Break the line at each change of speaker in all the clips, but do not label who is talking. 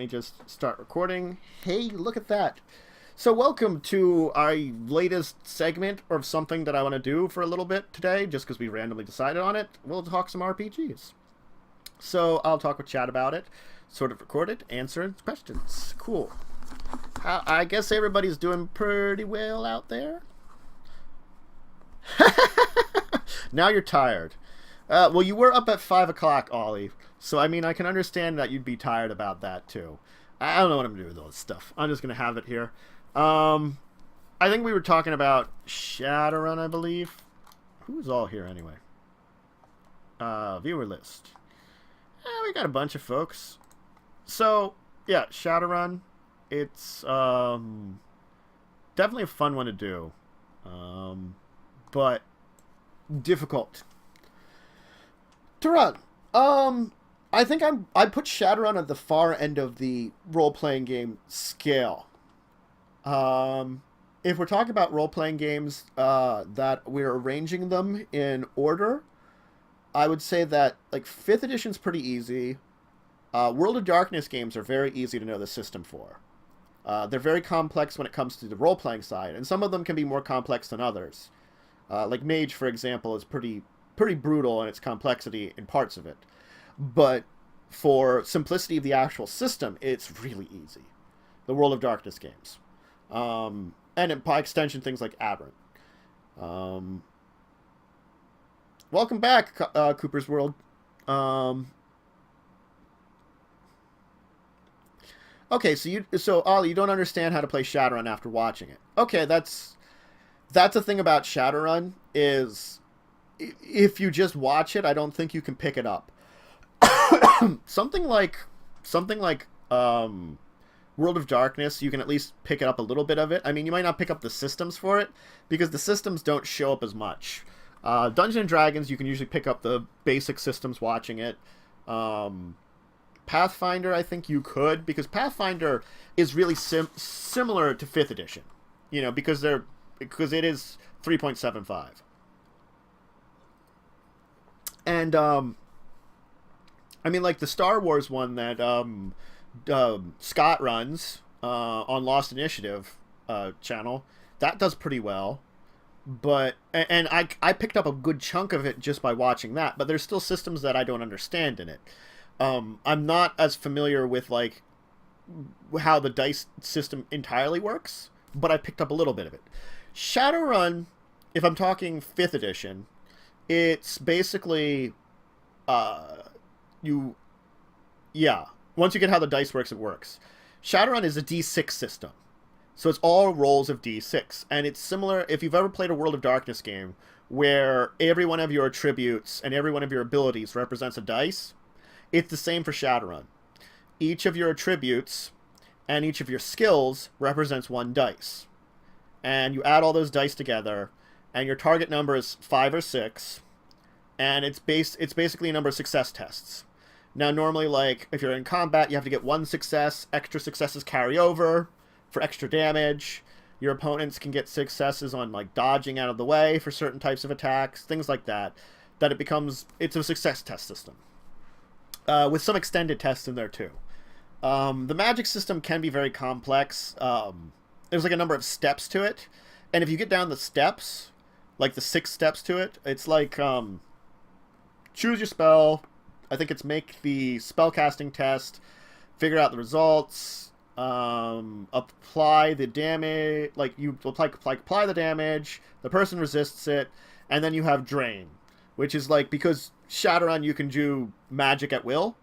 me just start recording. Hey, look at that. So welcome to our latest segment of something that I want to do for a little bit today, just because we randomly decided on it. We'll talk some RPGs. So I'll talk with chat about it, sort of record it, answer questions. Cool. I guess everybody's doing pretty well out there. Now you're tired. Well, you were up at 5 o'clock, Ollie. So, I mean, I can understand that you'd be tired about that, too. I don't know what I'm going to do with all this stuff. I'm just going to have it here. I think we were talking about Shadowrun, I believe. Who's all here, anyway? Viewer list. We got a bunch of folks. So, yeah, Shadowrun. It's definitely a fun one to do. But difficult to run. I think I put Shadowrun at the far end of the role-playing game scale. If we're talking about role-playing games that we're arranging them in order, I would say that like 5th edition's pretty easy. World of Darkness games are very easy to know the system for. They're very complex when it comes to the role-playing side, and some of them can be more complex than others. Like Mage, for example, is pretty brutal in its complexity in parts of it. But for simplicity of the actual system, it's really easy. The World of Darkness games. And by extension, things like Aberrant. Welcome back, Cooper's World. Okay, so Ollie, you don't understand how to play Shadowrun after watching it. Okay, that's the thing about Shadowrun is if you just watch it, I don't think you can pick it up. something like World of Darkness, you can at least pick it up a little bit of it. I mean, you might not pick up the systems for it because the systems don't show up as much. Dungeons and Dragons, you can usually pick up the basic systems watching it. Pathfinder, I think you could, because Pathfinder is really similar to 5th edition. You know, because it is 3.75. And I mean, like the Star Wars one that Scott runs on Lost Initiative channel, that does pretty well. But and I picked up a good chunk of it just by watching that. But there's still systems that I don't understand in it. I'm not as familiar with like how the dice system entirely works, but I picked up a little bit of it. Shadowrun, if I'm talking 5th edition, it's basically once you get how the dice works, it works. Shadowrun is a D6 system. So it's all rolls of D6. And it's similar, if you've ever played a World of Darkness game, where every one of your attributes and every one of your abilities represents a dice, it's the same for Shadowrun. Each of your attributes and each of your skills represents one dice. And you add all those dice together, and your target number is 5 or 6, and it's basically a number of success tests. Now, normally, like, if you're in combat, you have to get 1 success. Extra successes carry over for extra damage. Your opponents can get successes on, like, dodging out of the way for certain types of attacks, things like that. It's a success test system. With some extended tests in there, too. The magic system can be very complex. There's, like, a number of steps to it. And if you get down the steps, like the 6 steps to it, it's like, choose your spell. I think it's make the spellcasting test, figure out the results, apply the damage, like you apply the damage, the person resists it, and then you have drain, which is like, because Shadowrun you can do magic at will,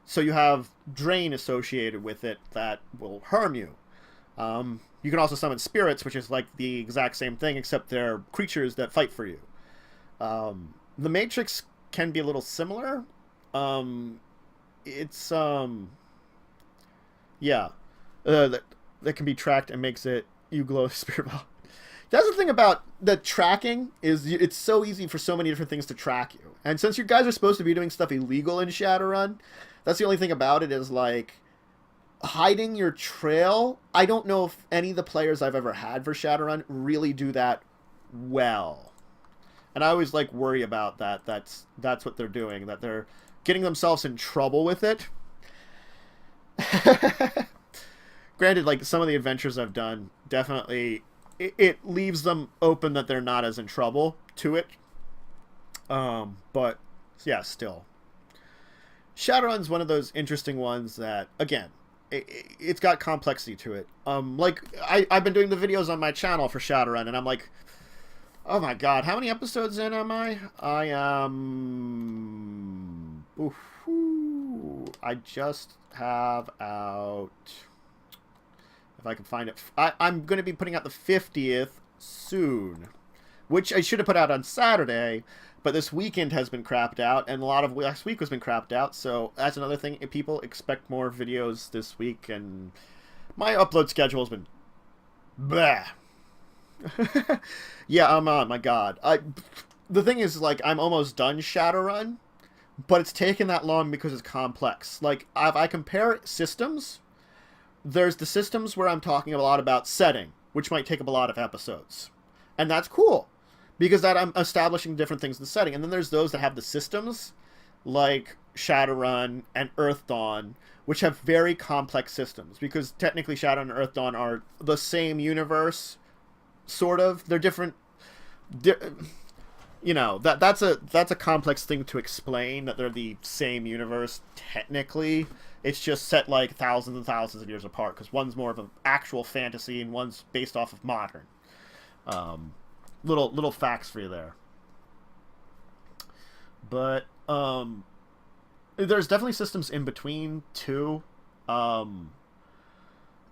so you have drain associated with it that will harm you. You can also summon spirits, which is like the exact same thing, except they're creatures that fight for you. The Matrix can be a little similar. It's that can be tracked and makes it you glow spirit ball. That's the thing about the tracking is it's so easy for so many different things to track you. And since you guys are supposed to be doing stuff illegal in Shadowrun, that's the only thing about it is like hiding your trail. I don't know if any of the players I've ever had for Shadowrun really do that well. And I always like worry about that. That's what they're doing, that they're getting themselves in trouble with it. Granted, like some of the adventures I've done, definitely it leaves them open that they're not as in trouble to it. But yeah, still, Shadowrun's one of those interesting ones that, again, it's got complexity to it. Like I've been doing the videos on my channel for Shadowrun, and I'm like, oh my god, how many episodes in am I? I am. I just have out. If I can find it, I'm going to be putting out the 50th soon, which I should have put out on Saturday, but this weekend has been crapped out, and a lot of last week has been crapped out, so that's another thing. If people expect more videos this week, and my upload schedule has been blah. Yeah, my god. The thing is, like, I'm almost done Shadowrun, but it's taken that long because it's complex. Like, if I compare systems, there's the systems where I'm talking a lot about setting, which might take up a lot of episodes. And that's cool, because that I'm establishing different things in the setting. And then there's those that have the systems, like Shadowrun and Earth Dawn, which have very complex systems, because technically Shadowrun and Earth Dawn are the same universe, sort of. They're different. You know, that's a complex thing to explain, that they're the same universe technically. It's just set like thousands and thousands of years apart, because one's more of an actual fantasy and one's based off of modern. Little facts for you there. But there's definitely systems in between too.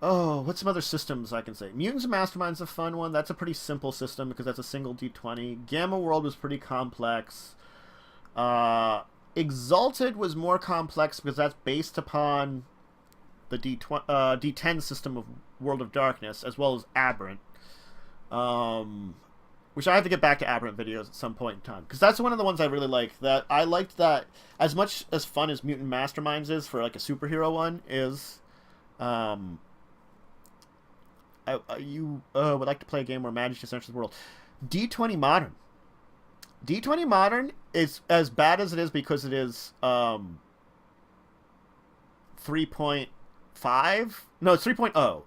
What's some other systems I can say? Mutants and Mastermind's a fun one. That's a pretty simple system because that's a single D20. Gamma World was pretty complex. Exalted was more complex because that's based upon the D10 system of World of Darkness, as well as Aberrant. Which I have to get back to Aberrant videos at some point in time, because that's one of the ones I really like. That I liked that as much as fun as Mutant Masterminds is for like a superhero one is. You would like to play a game where magic just enters the world. D20 Modern. D20 Modern is as bad as it is because it is 3.5. No, it's 3.0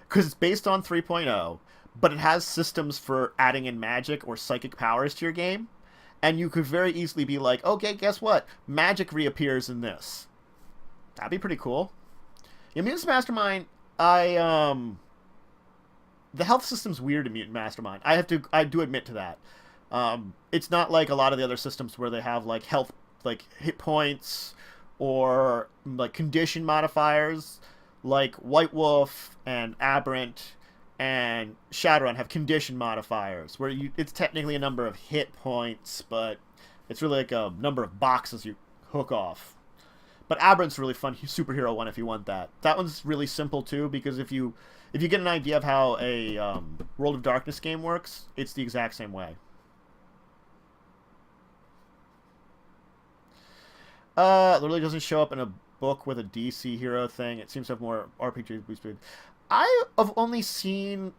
because it's based on 3.0, but it has systems for adding in magic or psychic powers to your game, and you could very easily be like, okay, guess what? Magic reappears in this. That'd be pretty cool. Mutant Mastermind, the health system's weird in Mutant Mastermind. I do admit to that. It's not like a lot of the other systems where they have like health, like hit points or like condition modifiers, like White Wolf and Aberrant and Shadowrun have condition modifiers where it's technically a number of hit points, but it's really like a number of boxes you hook off. But Aberrant's a really fun superhero one if you want that. That one's really simple too, because if you get an idea of how a World of Darkness game works, it's the exact same way. It literally doesn't show up in a book with a DC hero thing. It seems to have more RPG boosted. I have only seen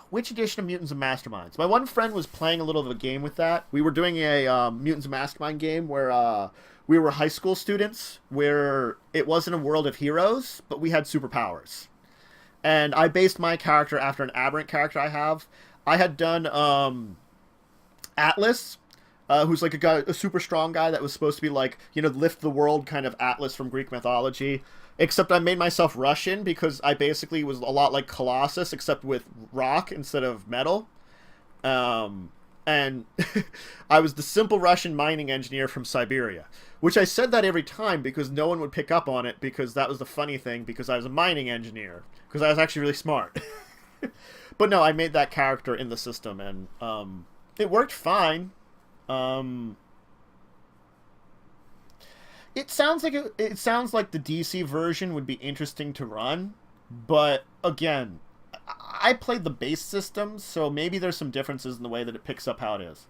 which edition of Mutants and Masterminds. My one friend was playing a little of a game with that. We were doing a Mutants and Mastermind game where we were high school students, where it wasn't a world of heroes, but we had superpowers. And I based my character after an Aberrant character I have. I had done Atlas, who's like a super strong guy that was supposed to be like, lift the world kind of Atlas from Greek mythology. Except I made myself Russian because I basically was a lot like Colossus, except with rock instead of metal. And I was the simple Russian mining engineer from Siberia. Which I said that every time because no one would pick up on it, because that was the funny thing, because I was a mining engineer. Because I was actually really smart. But no, I made that character in the system, and it worked fine. It sounds like the DC version would be interesting to run, but again, I played the base system, so maybe there's some differences in the way that it picks up how it is.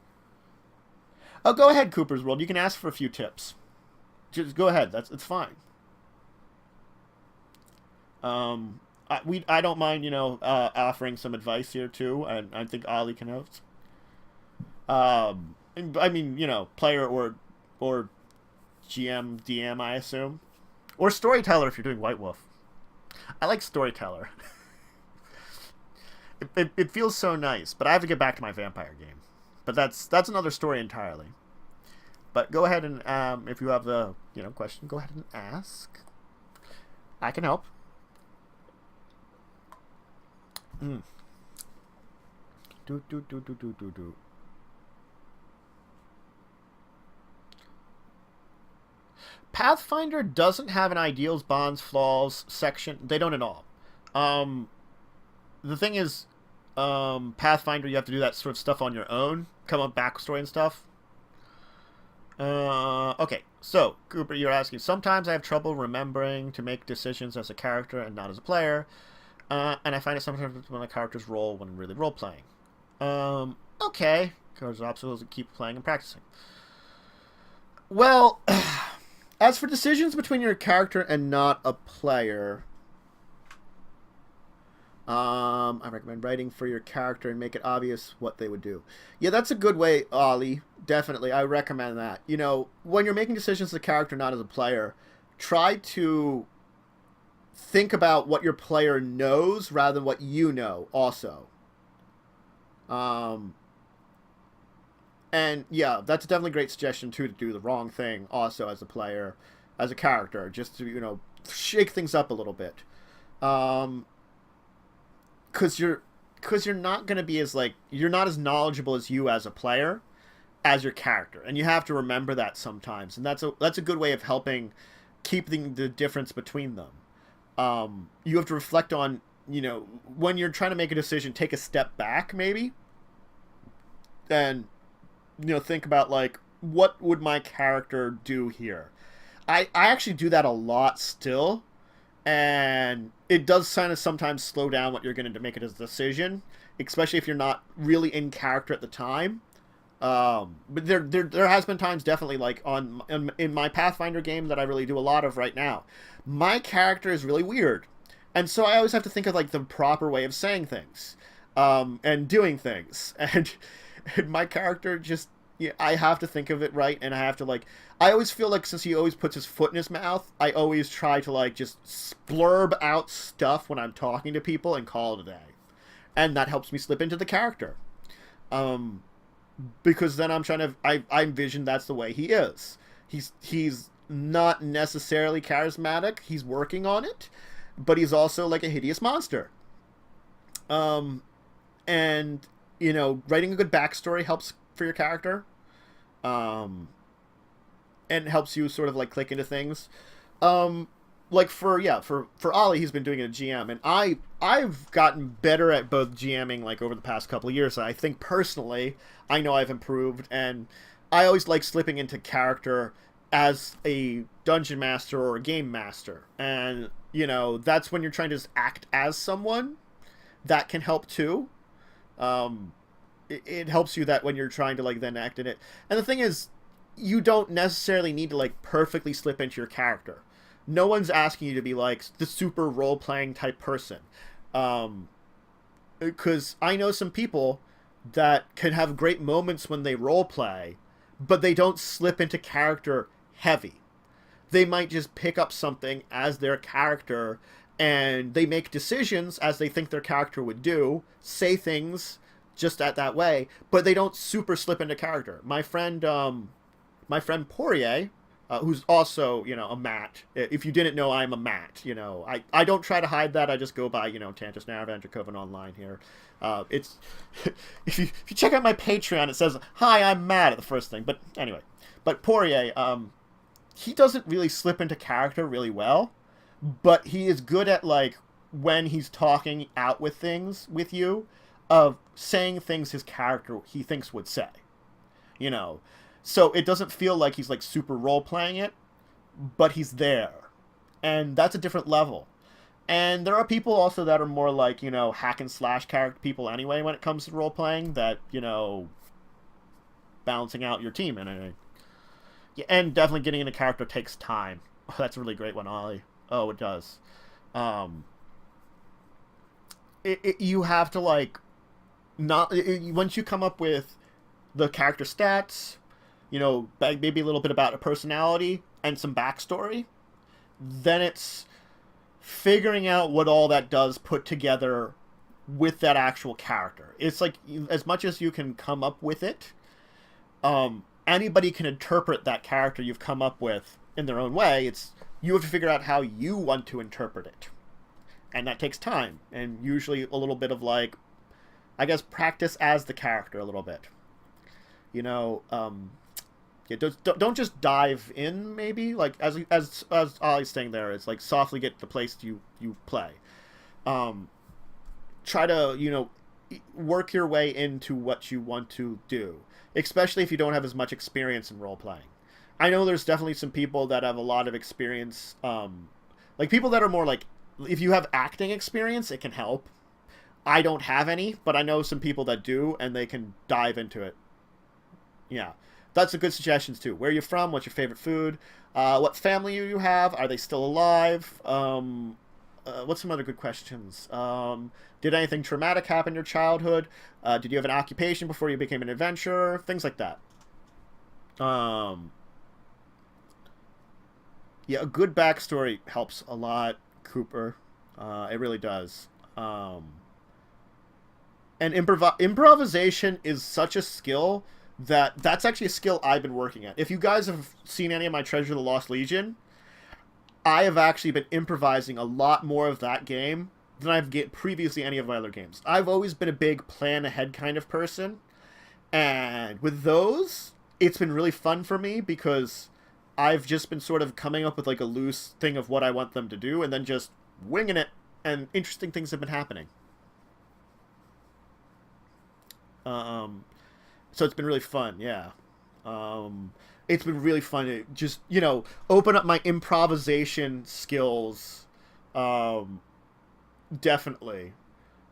Oh, go ahead, Cooper's World. You can ask for a few tips. Just go ahead. It's fine. I don't mind, offering some advice here too, and I think Ollie can help. I mean, player or GM, DM, I assume, or storyteller if you're doing White Wolf. I like storyteller. It feels so nice, but I have to get back to my vampire game. But that's another story entirely. But go ahead and if you have the question, go ahead and ask. I can help. Do. Pathfinder doesn't have an ideals, bonds, flaws section. They don't at all. The thing is, Pathfinder, you have to do that sort of stuff on your own. Come up backstory and stuff. Okay, so, Cooper, you're asking, sometimes I have trouble remembering to make decisions as a character and not as a player. And I find it sometimes when a character's role when really role-playing. Okay. Because obstacles to keep playing and practicing. Well, as for decisions between your character and not a player, I recommend writing for your character and make it obvious what they would do. Yeah, that's a good way, Ollie. Definitely, I recommend that. When you're making decisions as a character, not as a player, try to think about what your player knows rather than what you know also. And yeah, that's definitely a great suggestion too, to do the wrong thing also as a player, as a character, just to, shake things up a little bit. Cause you're not going to be you're not as knowledgeable as you as a player, as your character. And you have to remember that sometimes. And that's a good way of helping keep the difference between them. You have to reflect on, when you're trying to make a decision, take a step back maybe. And, think about what would my character do here? I actually do that a lot still. And it does kind of sometimes slow down what you're going to make it as a decision, especially if you're not really in character at the time. But there has been times definitely in my Pathfinder game that I really do a lot of right now. My character is really weird. And so I always have to think of the proper way of saying things, and doing things. And my character just, I have to think of it right. And I have to I always feel since he always puts his foot in his mouth, I always try to just splurb out stuff when I'm talking to people and call it a day. And that helps me slip into the character. Because then I envision that's the way he is. He's not necessarily charismatic. He's working on it, but he's also a hideous monster. And writing a good backstory helps for your character. And helps you sort of click into things. For Ollie, he's been doing it at GM, and I've gotten better at both GMing over the past couple of years. I think personally, I know I've improved, and I always like slipping into character as a dungeon master or a game master. And that's when you're trying to just act as someone. That can help too. It helps you that when you're trying to then act in it. And the thing is, you don't necessarily need to perfectly slip into your character. No one's asking you to be the super role-playing type person. Because I know some people that can have great moments when they role-play, but they don't slip into character heavy. They might just pick up something as their character, and they make decisions as they think their character would do, say things just that way, but they don't super slip into character. My friend Poirier, who's also, a Matt. If you didn't know, I'm a Matt. I don't try to hide that. I just go by, Tantus Naravan, Dracovin Online here. It's if you check out my Patreon, it says, "Hi, I'm Matt" at the first thing. But anyway, Poirier, he doesn't really slip into character really well, but he is good at when he's talking out with things with you, of saying things his character he thinks would say. So it doesn't feel like he's super role-playing it, but he's there. And that's a different level. And there are people also that are more hack and slash character people anyway when it comes to role-playing, that, balancing out your team. And definitely getting into character takes time. Oh, that's a really great one, Ollie. Oh, it does. You have to once you come up with the character stats, maybe a little bit about a personality and some backstory, then it's figuring out what all that does put together with that actual character. It's like, as much as you can come up with it, anybody can interpret that character you've come up with in their own way. It's, you have to figure out how you want to interpret it. And that takes time, and usually a little bit of, like, I guess, practice as the character a little bit. You know, yeah, don't just dive in, maybe. Like, as Ollie's saying there, it's like softly get the place you play. Try to, you know, work your way into what you want to do, especially if you don't have as much experience in role-playing. I know there's definitely some people that have a lot of experience, like people that are more like, if you have acting experience, it can help. I don't have any, but I know some people that do, and they can dive into it. Yeah. That's a good suggestions, too. Where are you from? What's your favorite food? What family you have? Are they still alive? What's some other good questions? Did anything traumatic happen in your childhood? Did you have an occupation before you became an adventurer? Things like that. Yeah, a good backstory helps a lot, Cooper. It really does. And improvisation is such a skill that's actually a skill I've been working at. If you guys have seen any of my Treasure of the Lost Legion, I have actually been improvising a lot more of that game than I've get previously any of my other games. I've always been a big plan ahead kind of person, and with those, it's been really fun for me because I've just been sort of coming up with like a loose thing of what I want them to do and then just winging it, and interesting things have been happening. So it's been really fun, yeah. It's been really fun to just, you know, open up my improvisation skills. Definitely.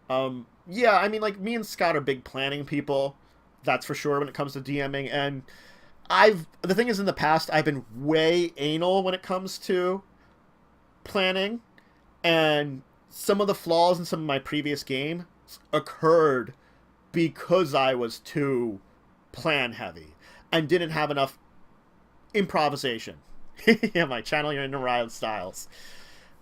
Yeah, I mean, like, me and Scott are big planning people. That's for sure when it comes to DMing. And the thing is, in the past, I've been way anal when it comes to planning. And some of the flaws in some of my previous games occurred because I was too plan heavy and didn't have enough improvisation. Yeah, my channel, you're into Riot Styles.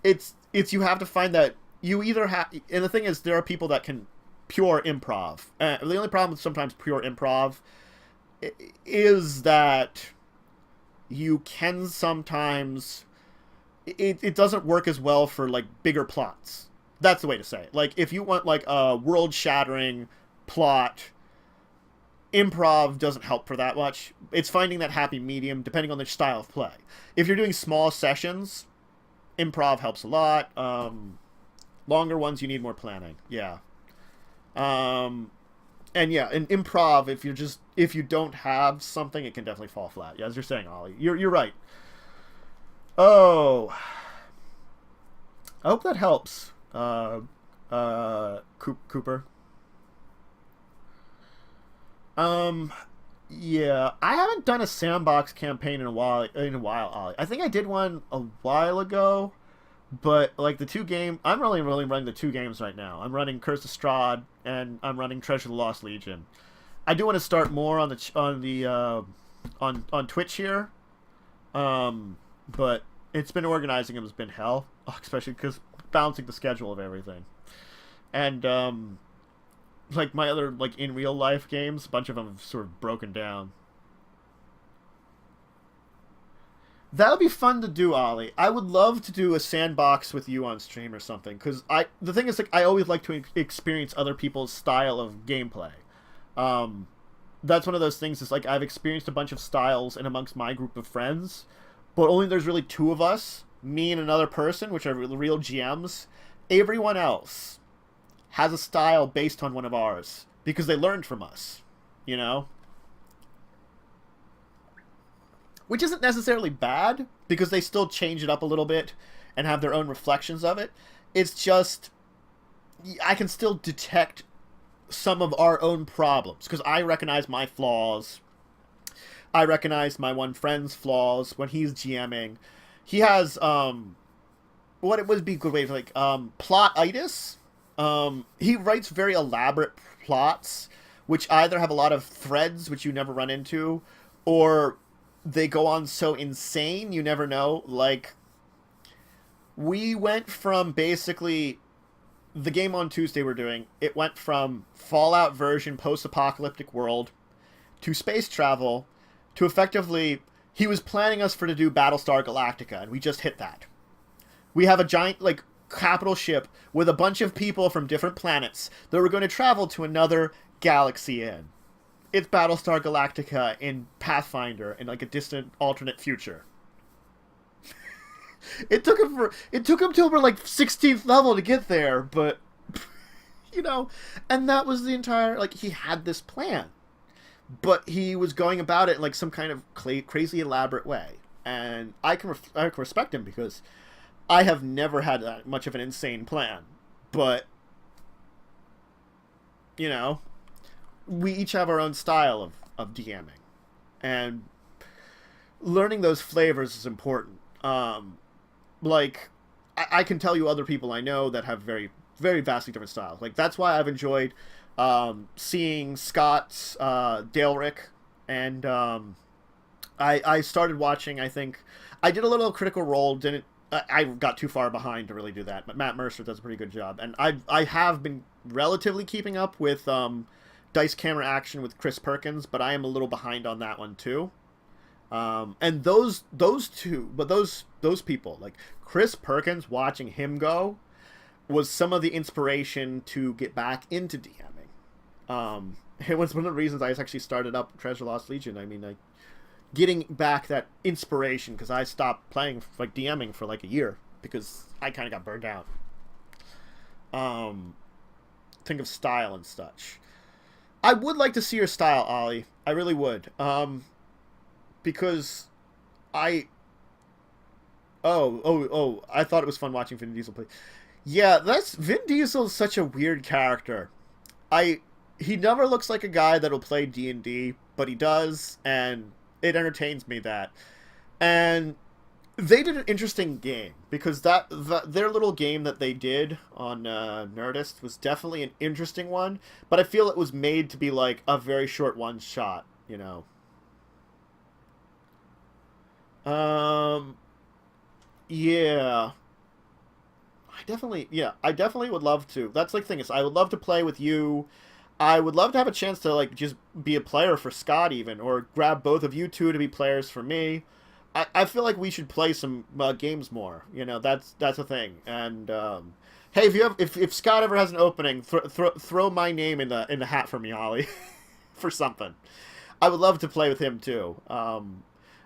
It's you have to find that you either have, and the thing is, there are people that can pure improv. The only problem with sometimes pure improv is that you can sometimes, it doesn't work as well for like bigger plots. That's the way to say it. Like, if you want like a world-shattering plot, improv doesn't help for that much. It's finding that happy medium depending on the style of play. If you're doing small sessions, improv helps a lot. Longer ones, you need more planning. Yeah. And yeah, in improv, if you don't have something, it can definitely fall flat. Yeah, as you're saying, Ollie, you're right. Oh, I hope that helps. Cooper. Yeah, I haven't done a sandbox campaign in a while, Ollie. I think I did one a while ago, but like I'm really running the two games right now. I'm running Curse of Strahd and I'm running Treasure of the Lost Legion. I do want to start more on Twitch here. But it's been organizing has been hell, especially because balancing the schedule of everything. And like my other like in real life games, a bunch of them have sort of broken down. That would be fun to do, Ollie. I would love to do a sandbox with you on stream or something, because the thing is, like, I always like to experience other people's style of gameplay. That's one of those things. Is like I've experienced a bunch of styles in amongst my group of friends, but only there's really two of us, me and another person, which are the real GMs. Everyone else has a style based on one of ours because they learned from us, you know? Which isn't necessarily bad, because they still change it up a little bit and have their own reflections of it. It's just, I can still detect some of our own problems, because I recognize my flaws. I recognize my one friend's flaws when he's GMing. He has, what it would be a good way to, like, plot-itis. He writes very elaborate plots, which either have a lot of threads, which you never run into, or they go on so insane, you never know. Like, We went from basically the game on Tuesday we're doing, it went from Fallout version post-apocalyptic world to space travel to effectively he was planning us for to do Battlestar Galactica, and we just hit that. We have a giant like capital ship with a bunch of people from different planets that we're going to travel to another galaxy in. It's Battlestar Galactica in Pathfinder in like a distant alternate future. It took him till we're like 16th level to get there, but you know, and that was the entire like he had this plan, but he was going about it in like some kind of crazy elaborate way, and I can respect him because I have never had that much of an insane plan, but you know, we each have our own style of DMing, and learning those flavors is important. Like, I can tell you other people I know that have very, very vastly different styles. Like, that's why I've enjoyed seeing Scott's Daleric, and I started watching, I think, I did a little Critical Role, I got too far behind to really do that, but Matt Mercer does a pretty good job. And I have been relatively keeping up with Dice Camera Action with Chris Perkins, but I am a little behind on that one, too. And those two, but those people, like Chris Perkins, watching him go was some of the inspiration to get back into DMing. It was one of the reasons I actually started up Treasure Lost Legion. I mean, like getting back that inspiration, because I stopped playing like DMing for like a year because I kind of got burned out. Think of style and such. I would like to see your style, Ollie. I really would. Because I thought it was fun watching Vin Diesel play. Yeah, Vin Diesel is such a weird character. He never looks like a guy that'll play D&D, but he does, and it entertains me that. And they did an interesting game, because their little game that they did on Nerdist was definitely an interesting one, but I feel it was made to be like a very short one shot, you know. Yeah. I definitely would love to. That's like the thing is, I would love to play with you. I would love to have a chance to like just be a player for Scott even, or grab both of you two to be players for me. I feel like we should play some games more. You know, that's a thing. And hey, if Scott ever has an opening, throw my name in the hat for me, Ollie, for something. I would love to play with him too.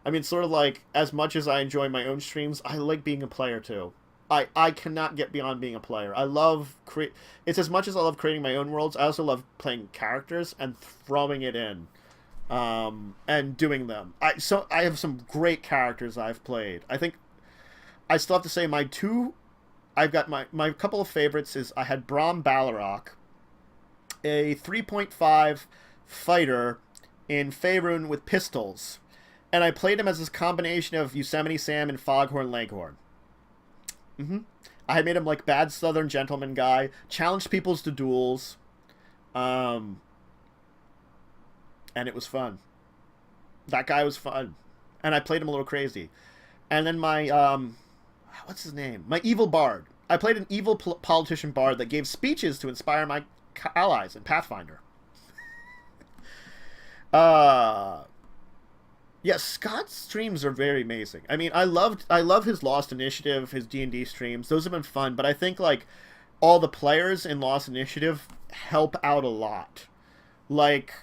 I mean, sort of like, as much as I enjoy my own streams, I like being a player, too. I cannot get beyond being a player. I love... It's as much as I love creating my own worlds, I also love playing characters and throwing it in. And doing them. I have some great characters I've played. I think... I still have to say I've got my couple of favorites is I had Brom Balrog, a 3.5 fighter in Faerun with pistols. And I played him as this combination of Yosemite Sam and Foghorn Leghorn. I had made him like bad Southern gentleman guy, challenged peoples to duels, and it was fun. That guy was fun, and I played him a little crazy. And then my what's his name? My evil bard. I played an evil politician bard that gave speeches to inspire my allies in Pathfinder. Yeah, Scott's streams are very amazing. I mean, I love his Lost Initiative, his D&D streams. Those have been fun, but I think like all the players in Lost Initiative help out a lot. Like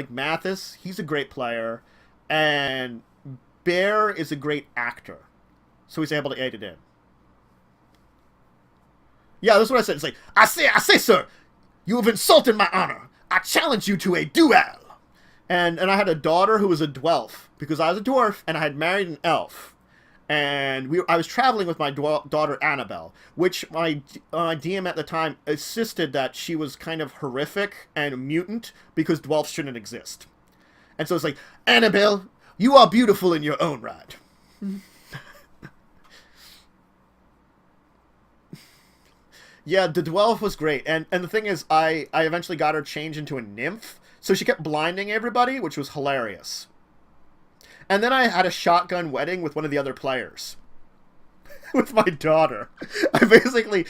Mathis, he's a great player, and Bear is a great actor, so he's able to aid it in. Yeah, that's what I said. It's like, I say, sir, you have insulted my honor. I challenge you to a duel. And I had a daughter who was a dwarf, because I was a dwarf and I had married an elf. And I was traveling with my daughter Annabelle, which my DM at the time insisted that she was kind of horrific and mutant because dwarfs shouldn't exist. And so it's like, Annabelle, you are beautiful in your own right. Yeah, the dwarf was great. And the thing is, I eventually got her changed into a nymph. So she kept blinding everybody, which was hilarious. And then I had a shotgun wedding with one of the other players. with my daughter. I basically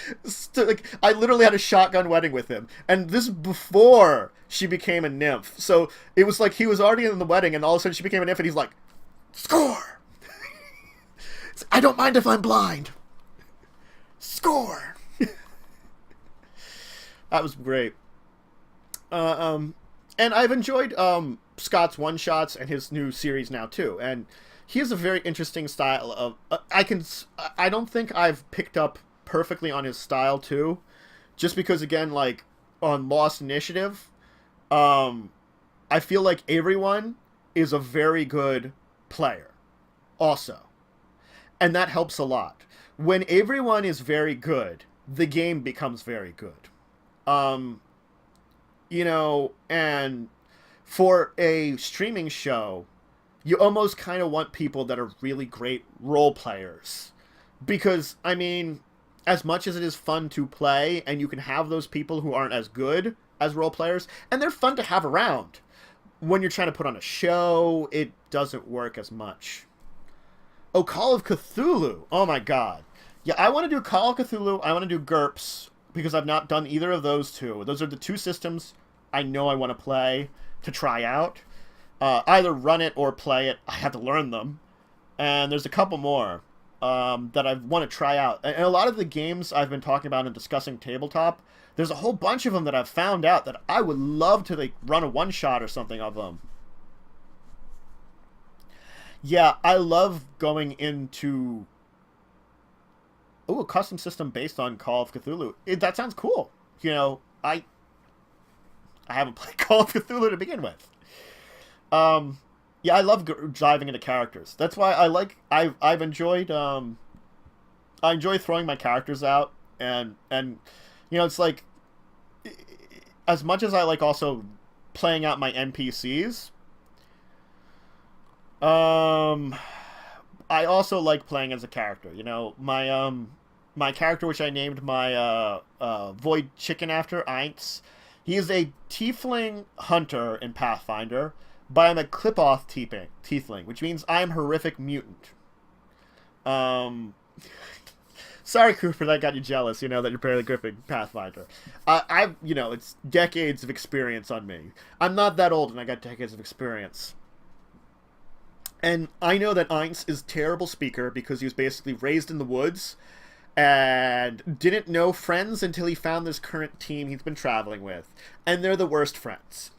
I literally had a shotgun wedding with him, and this before she became a nymph. So it was like he was already in the wedding, and all of a sudden she became a nymph, and he's like, "Score! I don't mind if I'm blind. Score!" That was great. And I've enjoyed Scott's one shots and his new series now too, and he has a very interesting style of. I don't think I've picked up perfectly on his style too, just because again, like on Lost Initiative, I feel like everyone is a very good player, also, and that helps a lot. When everyone is very good, the game becomes very good. You know, and for a streaming show, you almost kind of want people that are really great role players. Because, I mean, as much as it is fun to play, and you can have those people who aren't as good as role players, and they're fun to have around. When you're trying to put on a show, it doesn't work as much. Oh, Call of Cthulhu. Oh my god. Yeah, I want to do Call of Cthulhu. I want to do GURPS, because I've not done either of those two. Those are the two systems I know I want to play to try out. Either run it or play it. I have to learn them. And there's a couple more that I want to try out. And a lot of the games I've been talking about and discussing Tabletop, there's a whole bunch of them that I've found out that I would love to like run a one-shot or something of them. Yeah, I love going into... Oh, a custom system based on Call of Cthulhu. That sounds cool. You know, I haven't played Call of Cthulhu to begin with. Yeah, I love diving into characters. That's why I've enjoyed I enjoy throwing my characters out, and you know, it's like, as much as I like also playing out my NPCs, I also like playing as a character. You know, my character, which I named my Void Chicken after, Aints. He is a tiefling hunter in Pathfinder, but I'm a clip-off tiefling, which means I'm horrific mutant. Sorry, Cooper, that got you jealous, you know, that you're barely gripping Pathfinder. You know, it's decades of experience on me. I'm not that old, and I got decades of experience. And I know that Aints is a terrible speaker because he was basically raised in the woods and didn't know friends until he found this current team he's been traveling with. And they're the worst friends.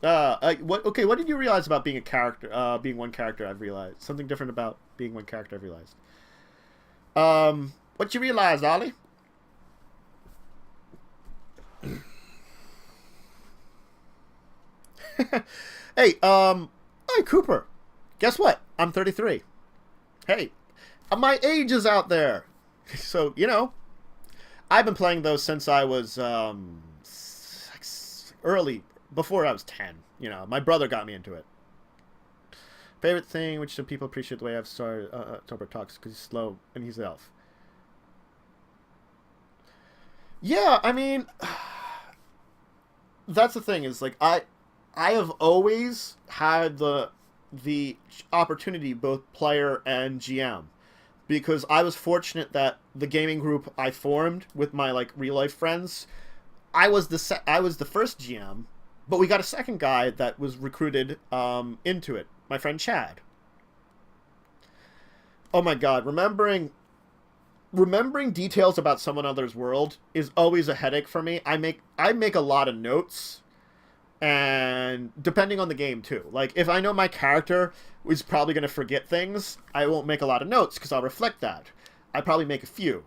What did you realize about being a character, being one character? I've realized. Something different about being one character, I've realized. What you realize, Ollie? Hey, Cooper. Guess what? I'm 33. Hey, my age is out there. So, you know, I've been playing those since I was early, before I was 10. You know, my brother got me into it. Favorite thing, which some people appreciate the way I've started October talks, because he's slow and he's an elf. Yeah, I mean, that's the thing, is like I have always had the opportunity, both player and GM, because I was fortunate that the gaming group I formed with my like real life friends, I was the first GM, but we got a second guy that was recruited into it, my friend Chad. Oh my god, remembering details about someone else's world is always a headache for me. I make a lot of notes. And depending on the game, too. Like, if I know my character is probably going to forget things, I won't make a lot of notes, because I'll reflect that. I probably make a few.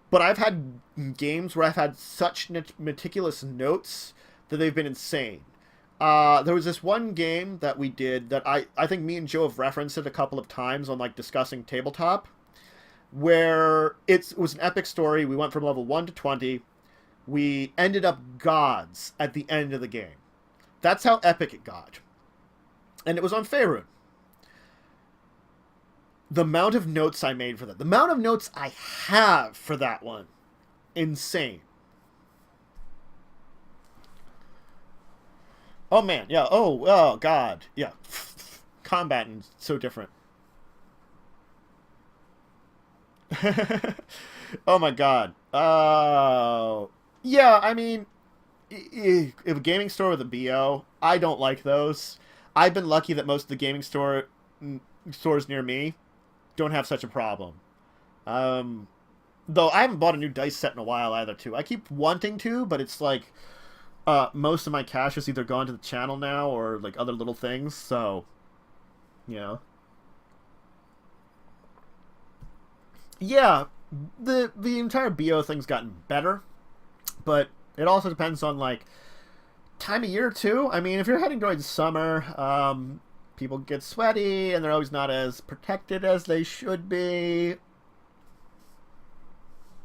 But I've had games where I've had such meticulous notes that they've been insane. There was this one game that we did that I think me and Joe have referenced it a couple of times on, like, discussing Tabletop, where it was an epic story. We went from level 1 to 20. We ended up gods at the end of the game. That's how epic it got. And it was on Faerun. The amount of notes I made for that. The amount of notes I have for that one. Insane. Oh, man. Yeah. Oh, God. Yeah. Combat is so different. Oh my god. Yeah, I mean, if a gaming store with a BO, I don't like those. I've been lucky that most of the stores near me don't have such a problem. Um, though I haven't bought a new dice set in a while either, too. I keep wanting to, but it's like most of my cash is either gone to the channel now or like other little things. So, you know, yeah, the entire BO thing's gotten better, but it also depends on like time of year too. I mean, if you're heading towards summer, people get sweaty and they're always not as protected as they should be.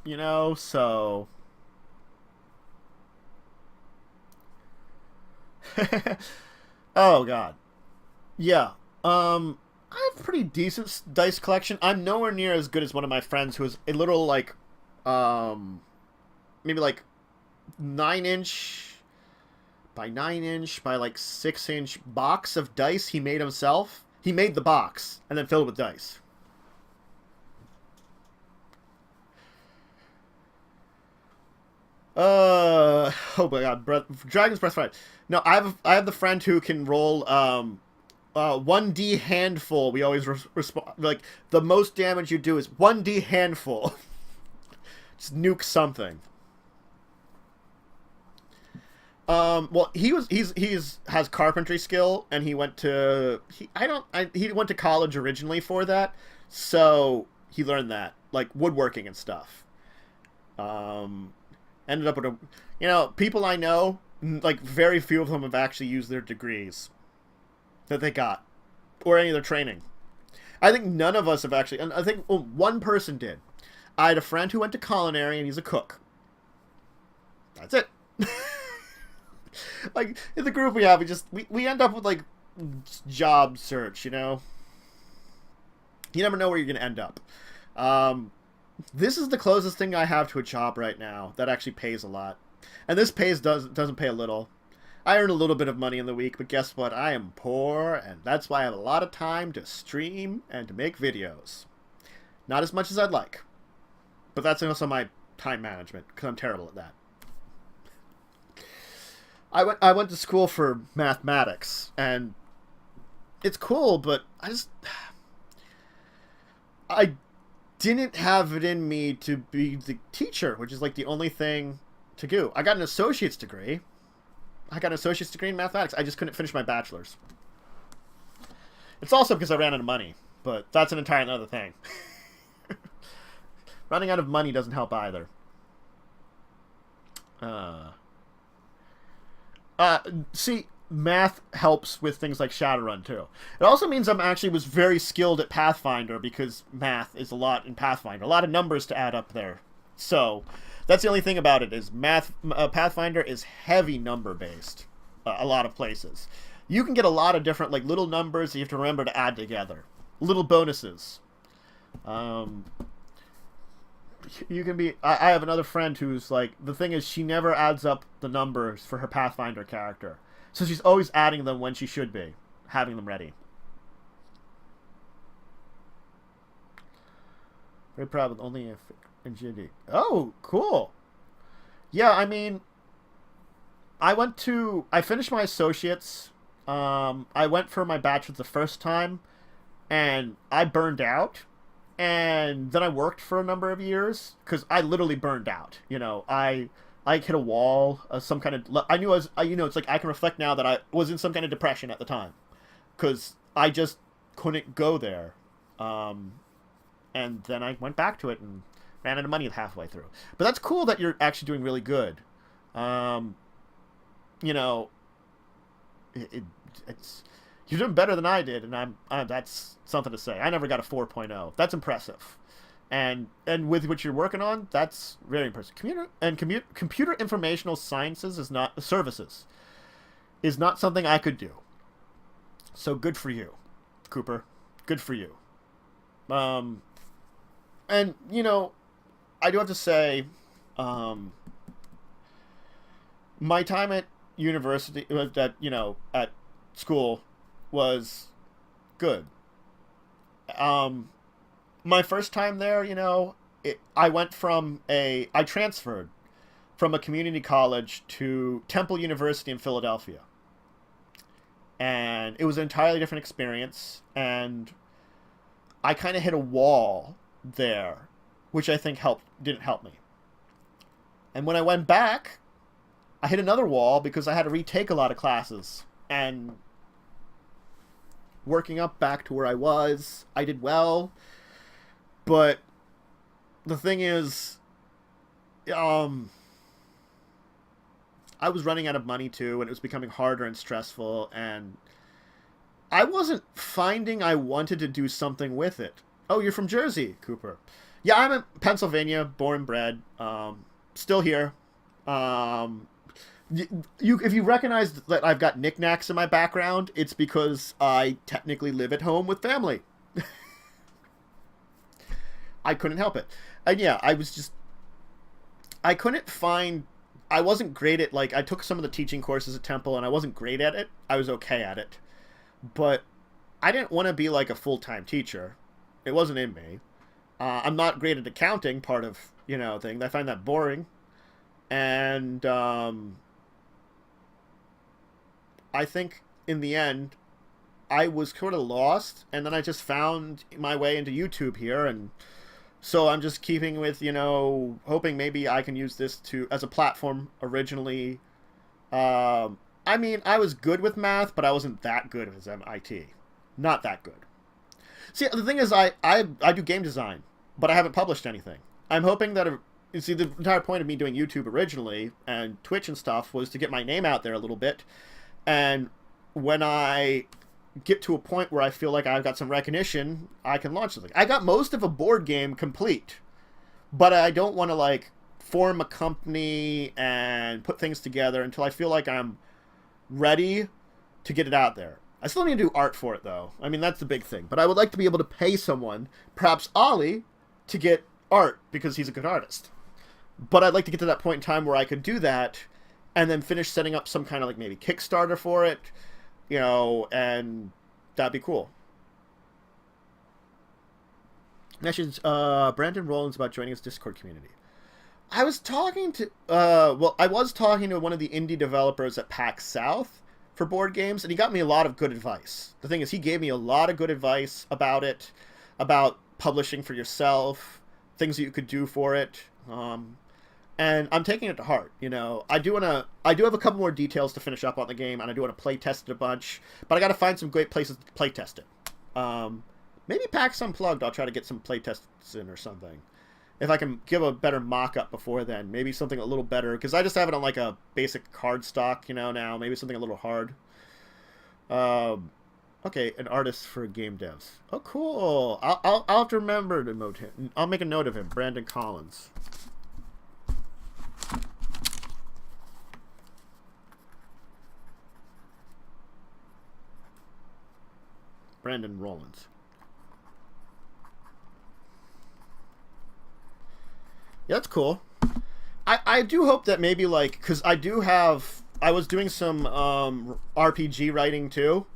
You know, so oh god. Yeah. I have a pretty decent dice collection. I'm nowhere near as good as one of my friends who has a little like um maybe like 9 inch by 9 inch by like 6 inch box of dice he made himself. He made the box and then filled it with dice. Oh my god, Dragon's Breath Fight. No, I have the friend who can roll 1D handful. We always respond like the most damage you do is 1D handful. Just nuke something. Well, he's has carpentry skill, and he went to he went to college originally for that, so he learned that like woodworking and stuff. Um, Ended up with a, people I know, like very few of them have actually used their degrees that they got or any of their training. I think none of us have actually, and I think one person did. I had a friend who went to culinary and he's a cook. That's it. Like in the group we have, we end up with like job search. You never know where you're gonna end up. This is the closest thing I have to a job right now that actually pays a lot, and this doesn't pay a little. I earn a little bit of money in the week, but guess what? I am poor, and that's why I have a lot of time to stream and to make videos. Not as much as I'd like, but that's also my time management because I'm terrible at that. I went to school for mathematics, and it's cool, but I didn't have it in me to be the teacher, which is like the only thing to do. I got an associate's degree. In mathematics. I just couldn't finish my bachelor's. It's also because I ran out of money, but that's an entirely other thing. Running out of money doesn't help either. See, math helps with things like Shadowrun too. It also means was very skilled at Pathfinder because math is a lot in Pathfinder, a lot of numbers to add up there. So that's the only thing about it is math. Pathfinder is heavy number based. A lot of places, you can get a lot of different like little numbers that you have to remember to add together, little bonuses. You can be. I have another friend who's like, the thing is she never adds up the numbers for her Pathfinder character. So she's always adding them when she should be having them ready. Very proud with only in GD. Oh, cool. Yeah, I mean, I finished my associates. I went for my bachelor's the first time, and I burned out. And then I worked for a number of years because I literally burned out. I hit a wall, some kind of. I knew it's like I can reflect now that I was in some kind of depression at the time, because I just couldn't go there, and then I went back to it and ran out of money halfway through. But that's cool that you're actually doing really good. You know, it's you're doing better than I did, and that's something to say. I never got a 4.0. That's impressive. And with what you're working on, that's very impressive. Computer informational sciences is not something I could do. So good for you, Cooper. Good for you. And I do have to say, my time at university, at school, was good. My first time there, I went from I transferred from a community college to Temple University in Philadelphia. And it was an entirely different experience. And I kind of hit a wall there, which I think didn't help me. And when I went back, I hit another wall because I had to retake a lot of classes. And working up back to where I was, I did well. But the thing is, I was running out of money too, and it was becoming harder and stressful, and I wasn't finding I wanted to do something with it. Oh, you're from Jersey, Cooper. Yeah, I'm in Pennsylvania, born and bred. Still here. If you recognize that I've got knickknacks in my background, it's because I technically live at home with family. I couldn't help it. And yeah, I couldn't find... I wasn't great at, I took some of the teaching courses at Temple, and I wasn't great at it. I was okay at it. But I didn't want to be, a full-time teacher. It wasn't in me. I'm not great at accounting, part of, thing. I find that boring. And I think, in the end, I was sort of lost, and then I just found my way into YouTube here, and... So I'm just keeping with, hoping maybe I can use this as a platform originally. I was good with math, but I wasn't that good as MIT. Not that good. See, the thing is, I do game design, but I haven't published anything. I'm hoping that, the entire point of me doing YouTube originally, and Twitch and stuff, was to get my name out there a little bit. And when I get to a point where I feel like I've got some recognition, I can launch something. I got most of a board game complete, but I don't want to form a company and put things together until I feel like I'm ready to get it out there. I still need to do art for it though. That's the big thing. But I would like to be able to pay someone, perhaps Ollie, to get art because he's a good artist. But I'd like to get to that point in time where I could do that and then finish setting up some kind of maybe Kickstarter for it. And that'd be cool. Message, Brandon Rollins about joining his Discord community. I was talking to one of the indie developers at PAX South for board games, and he got me a lot of good advice. The thing is, he gave me a lot of good advice about it, about publishing for yourself, things that you could do for it. And I'm taking it to heart, I do have a couple more details to finish up on the game, and I do want to play test it a bunch, but I got to find some great places to play test it. Maybe PAX Unplugged, I'll try to get some play tests in or something. If I can give a better mock-up before then, maybe something a little better, because I just have it on a basic card stock, now, maybe something a little hard. Okay, an artist for game devs. Oh, cool. I'll have to remember to note him. I'll make a note of him, Brandon Collins. Brandon Rollins. Yeah, that's cool. I do hope that maybe because I was doing some RPG writing too.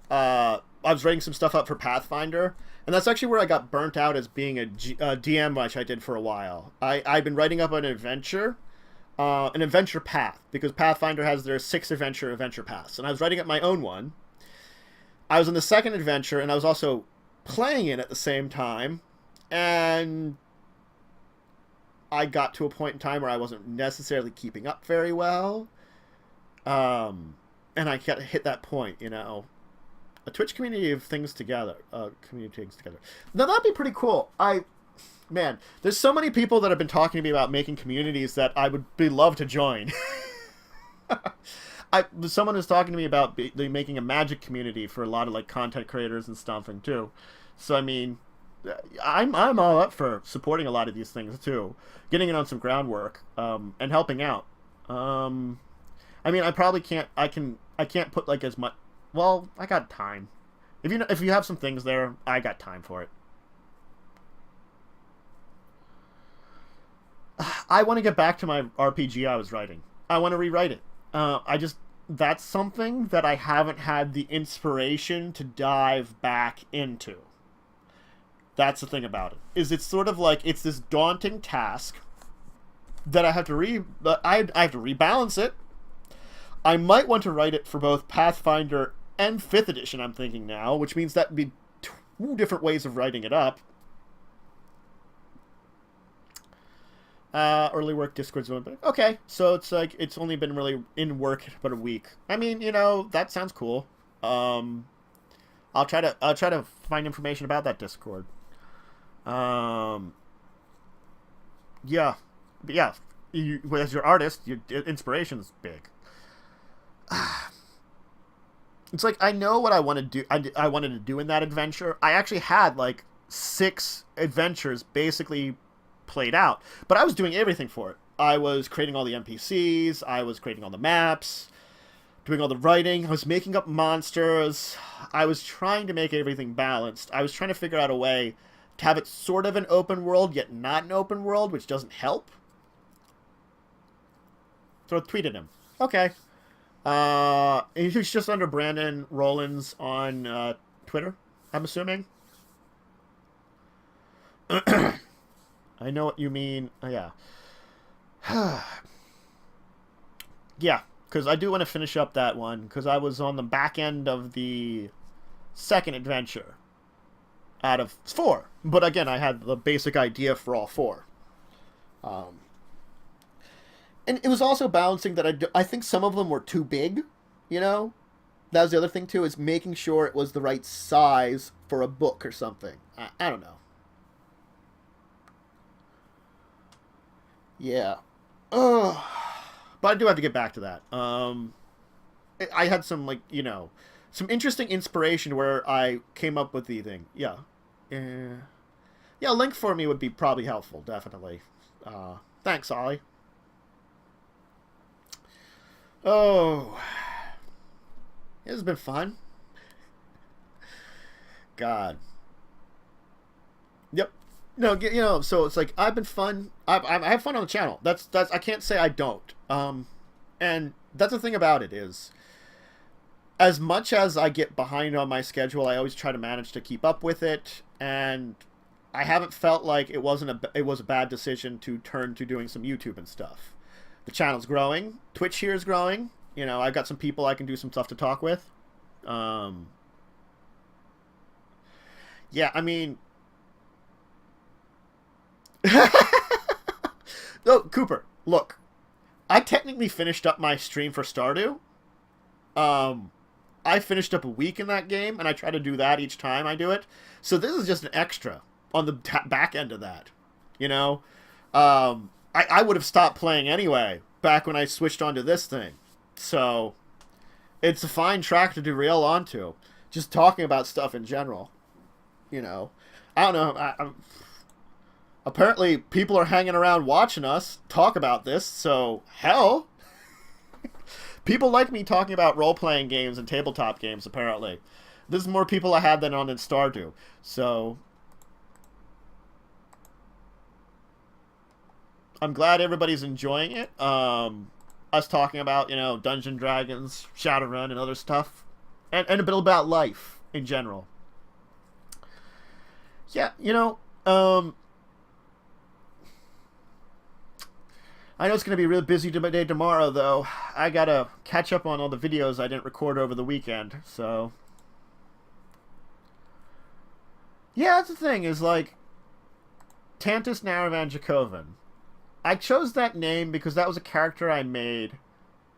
I was writing some stuff up for Pathfinder, and that's actually where I got burnt out as being a DM, which I did for a while. I've been writing up an adventure path, because Pathfinder has their 6 adventure paths, and I was writing up my own one. I was in the second adventure, and I was also playing it at the same time, and I got to a point in time where I wasn't necessarily keeping up very well, and I hit that point, a Twitch community of things together, Now that'd be pretty cool. Man, there's so many people that have been talking to me about making communities that I would love to join. Someone was talking to me about making a Magic community for a lot of content creators and stuff, and too. So I'm all up for supporting a lot of these things too, getting in on some groundwork, and helping out. I probably can't. I can't put as much. Well, I got time. If you have some things there, I got time for it. I want to get back to my RPG I was writing. I want to rewrite it. That's something that I haven't had the inspiration to dive back into. That's the thing about it. Is it's sort of like it's this daunting task that I have to I have to rebalance it. I might want to write it for both Pathfinder and 5th edition, I'm thinking now, which means that would be 2 different ways of writing it up. Early work Discord's one. Okay, so it's like it's only been really in work about a week. I mean, you know, that sounds cool. I'll try to find information about that Discord. Yeah, as your artist, your inspiration's big. It's like I know what I want to do. I wanted to do in that adventure. I actually had like 6 adventures basically played out, but I was doing everything for it. I was creating all the NPCs. I was creating all the maps, doing all the writing. I was making up monsters. I was trying to make everything balanced. I was trying to figure out a way to have it sort of an open world, yet not an open world, which doesn't help. So I tweeted him. Okay. He's just under Brandon Rollins on Twitter, I'm assuming. I know what you mean. Yeah. Yeah, because I do want to finish up that one, because I was on the back end of the 2nd adventure out of 4. But again, I had the basic idea for all 4. And it was also balancing that I think some of them were too big, you know? That was the other thing, too, is making sure it was the right size for a book or something. I don't know. Yeah. But I do have to get back to that. I had some, like, you know, some interesting inspiration where I came up with the thing. Yeah. Yeah, a link for me would be probably helpful, definitely. Thanks, Ollie. Oh. This has been fun. God. Yep. No, you know, so it's like I've been fun. I have fun on the channel. That's I can't say I don't. And that's the thing about it is, as much as I get behind on my schedule, I always try to manage to keep up with it. And I haven't felt like it was a bad decision to turn to doing some YouTube and stuff. The channel's growing. Twitch here is growing. You know, I've got some people I can do some stuff to talk with. Yeah, I mean. No, Cooper, look. I technically finished up my stream for Stardew. I finished up a week in that game, and I try to do that each time I do it. So this is just an extra on the back end of that. You know? I would have stopped playing anyway back when I switched onto this thing. So it's a fine track to derail onto. Just talking about stuff in general. You know? I don't know. Apparently, people are hanging around watching us talk about this, so hell. People like me talking about role-playing games and tabletop games, apparently. There's more people I had than on in Stardew, so. I'm glad everybody's enjoying it. Us talking about, you know, Dungeons & Dragons, Shadowrun, and other stuff. And a bit about life in general. Yeah, you know, I know it's going to be a real busy day tomorrow, though. I got to catch up on all the videos I didn't record over the weekend, so. Yeah, that's the thing, is like, Tantus Naravan Dracovin. I chose that name because that was a character I made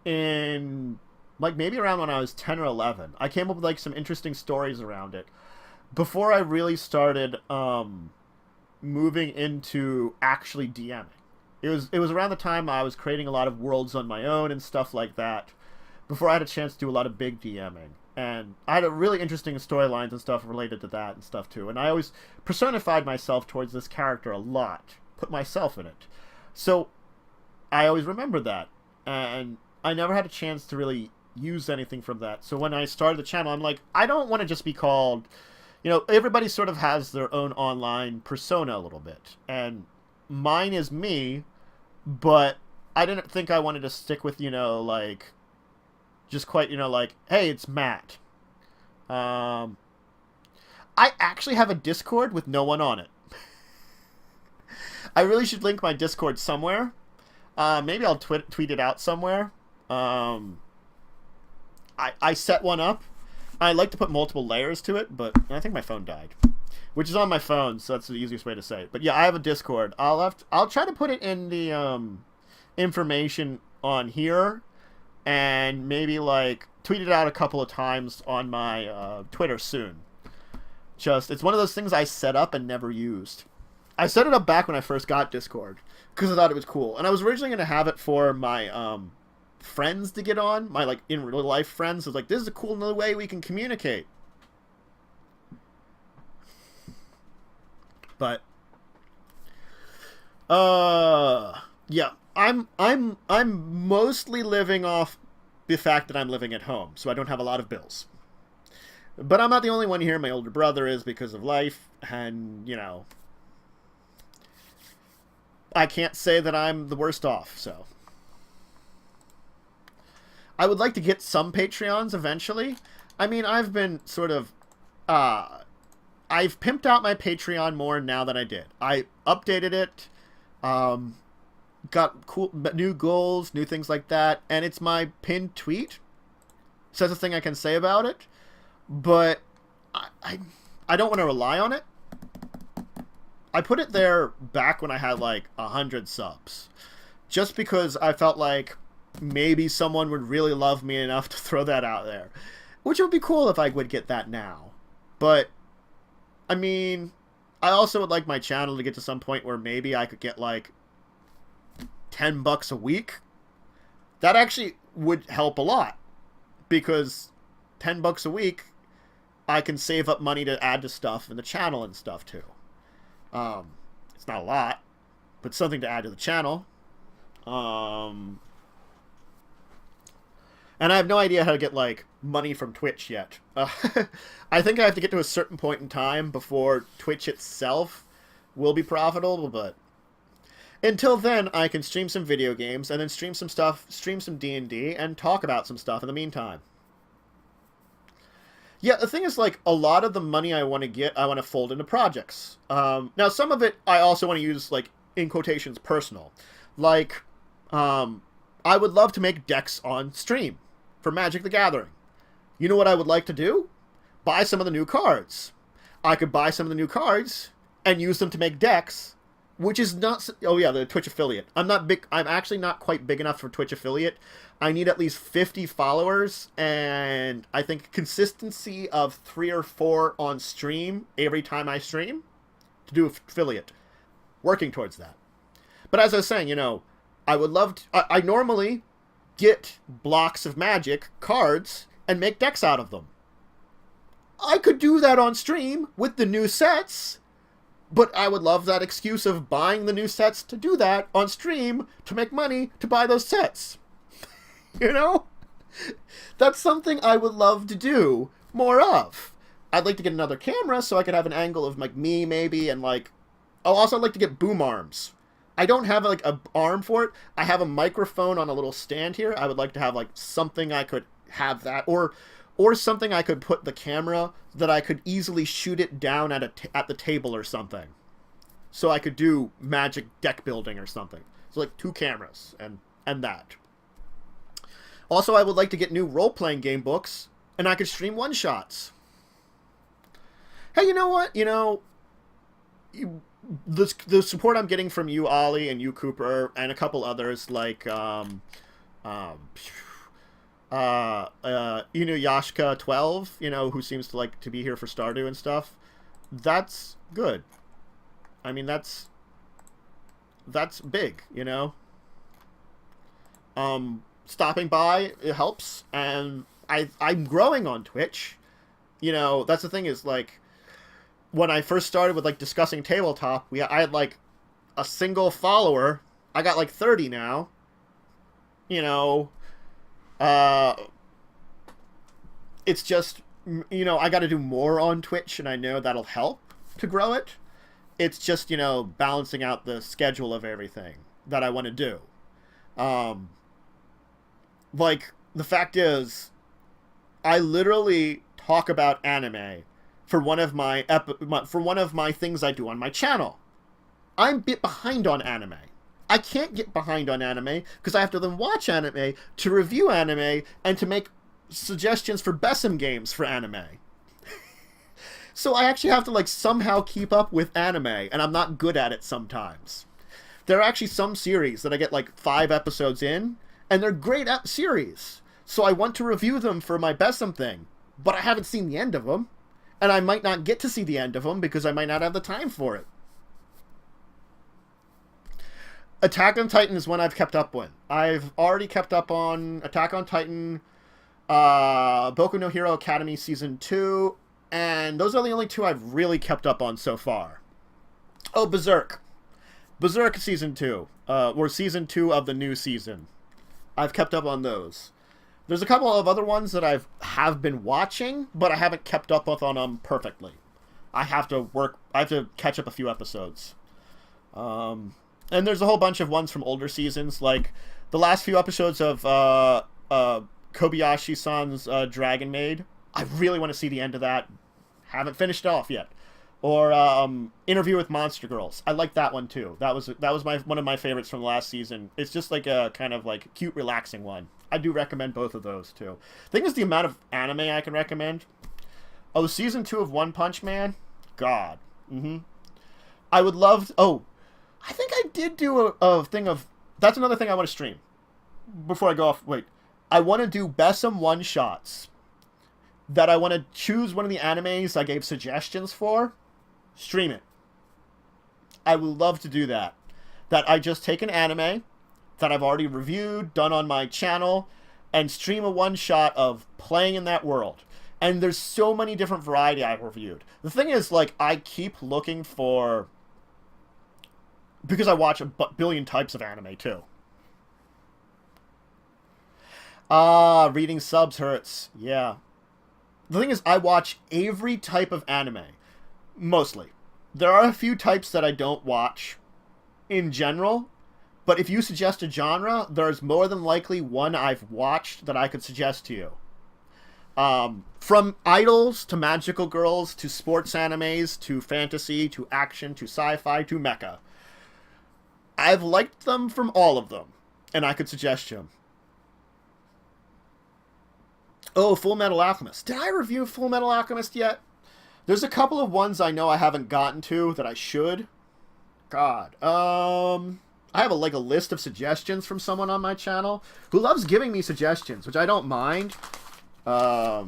in, like, maybe around when I was 10 or 11. I came up with, like, some interesting stories around it. Before I really started moving into actually DMing. It was around the time I was creating a lot of worlds on my own and stuff like that, before I had a chance to do a lot of big DMing. And I had a really interesting storylines and stuff related to that and stuff too. And I always personified myself towards this character a lot, put myself in it. So I always remembered that. And I never had a chance to really use anything from that. So when I started the channel, I'm like, I don't want to just be called, you know, everybody sort of has their own online persona a little bit. And mine is me, but I didn't think I wanted to stick with, you know, like, just quite, you know, like, hey, it's Matt. I I actually have a Discord with no one on it. I really should link my Discord somewhere. Maybe I'll tweet it out somewhere. I set one up. I like to put multiple layers to it, but I think my phone died, which is on my phone, so that's the easiest way to say it. But yeah, I have a Discord. I'll try to put it in the information on here, and maybe like tweet it out a couple of times on my Twitter soon. It's one of those things I set up and never used. I set it up back when I first got Discord because I thought it was cool, and I was originally going to have it for my friends to get on, my like in real life friends. I was like, this is a cool new way we can communicate. But yeah, I'm mostly living off the fact that I'm living at home, so I don't have a lot of bills. But I'm not the only one here. My older brother is, because of life, and you know, I can't say that I'm the worst off, so. I would like to get some Patreons eventually. I mean, I've been sort of, I've pimped out my Patreon more now than I did. I updated it, got cool new goals, new things like that, and it's my pinned tweet. So that's the thing I can say about it. But I don't want to rely on it. I put it there back when I had like 100 subs, just because I felt like maybe someone would really love me enough to throw that out there, which would be cool if I would get that now. But I mean, I also would like my channel to get to some point where maybe I could get like $10 a week. That actually would help a lot, because $10 a week, I can save up money to add to stuff in the channel and stuff too. It's not a lot, but something to add to the channel. And I have no idea how to get like money from Twitch yet. I think I have to get to a certain point in time before Twitch itself will be profitable, but until then, I can stream some video games and then stream some stuff, stream some D&D, and talk about some stuff in the meantime. Yeah, the thing is, like, a lot of the money I want to get, I want to fold into projects. Now, some of it I also want to use, like, in quotations, personal. Like, I would love to make decks on stream for Magic the Gathering. You know what I would like to do? Buy some of the new cards. I could buy some of the new cards and use them to make decks, which is not... Oh, yeah, the Twitch affiliate. I'm actually not quite big enough for Twitch affiliate. I need at least 50 followers, and I think consistency of 3 or 4 on stream every time I stream to do affiliate. Working towards that. But as I was saying, you know, I would love to... I normally get blocks of Magic cards and make decks out of them. I could do that on stream with the new sets, but I would love that excuse of buying the new sets to do that on stream to make money to buy those sets. You know? That's something I would love to do more of. I'd like to get another camera so I could have an angle of like me maybe, and like... Oh, also I'd like to get boom arms. I don't have like a arm for it. I have a microphone on a little stand here. I would like to have like something I could have that, or something I could put the camera that I could easily shoot it down at the table or something. So I could do Magic deck building or something. So like 2 cameras and that. Also, I would like to get new role-playing game books, and I could stream one-shots. Hey, you know what? You know, the support I'm getting from you, Ollie, and you, Cooper, and a couple others, like, Yashka 12, you know, who seems to like to be here for Stardew and stuff. That's good. I mean, that's big, you know. Stopping by, it helps, and I'm growing on Twitch. You know, that's the thing is, like, when I first started with, like, discussing Tabletop, I had, like, a single follower. I got, like, 30 now. You know, it's just, you know, I got to do more on Twitch, and I know that'll help to grow it. It's just, you know, balancing out the schedule of everything that I want to do. Like, the fact is, I literally talk about anime for one of my things I do on my channel. I'm a bit behind on anime. I can't get behind on anime because I have to then watch anime to review anime and to make suggestions for Besom games for anime. So I actually have to like somehow keep up with anime, and I'm not good at it sometimes. There are actually some series that I get like 5 episodes in, and they're great series. So I want to review them for my Besom thing, but I haven't seen the end of them, and I might not get to see the end of them because I might not have the time for it. Attack on Titan is one I've kept up with. I've already kept up on Attack on Titan, Boku no Hero Academy Season 2, and those are the only 2 I've really kept up on so far. Oh, Berserk. Berserk Season 2, or Season 2 of the new season. I've kept up on those. There's a couple of other ones that have been watching, but I haven't kept up with on them perfectly. I have to catch up a few episodes. And there's a whole bunch of ones from older seasons, like the last few episodes of Kobayashi-san's Dragon Maid. I really want to see the end of that. Haven't finished it off yet. Or Interview with Monster Girls. I like that one too. That was one of my favorites from the last season. It's just like a kind of like cute, relaxing one. I do recommend both of those too. Thing is, the amount of anime I can recommend. Oh, Season 2 of One Punch Man. God. I would love. I think I did do a thing of... That's another thing I want to stream. Before I go off... Wait. I want to do Besom one-shots. That I want to choose one of the animes I gave suggestions for. Stream it. I would love to do that. That I just take an anime that I've already reviewed, done on my channel, and stream a one-shot of playing in that world. And there's so many different variety I've reviewed. The thing is, like, I keep looking for... Because I watch a billion types of anime, too. Reading subs hurts. Yeah. The thing is, I watch every type of anime. Mostly. There are a few types that I don't watch in general. But if you suggest a genre, there's more than likely one I've watched that I could suggest to you. From idols, to magical girls, to sports animes, to fantasy, to action, to sci-fi, to mecha. I've liked them from all of them, and I could suggest you them. Oh, Full Metal Alchemist. Did I review Full Metal Alchemist yet? There's a couple of ones I know I haven't gotten to that I should. God. I have a list of suggestions from someone on my channel who loves giving me suggestions, which I don't mind. I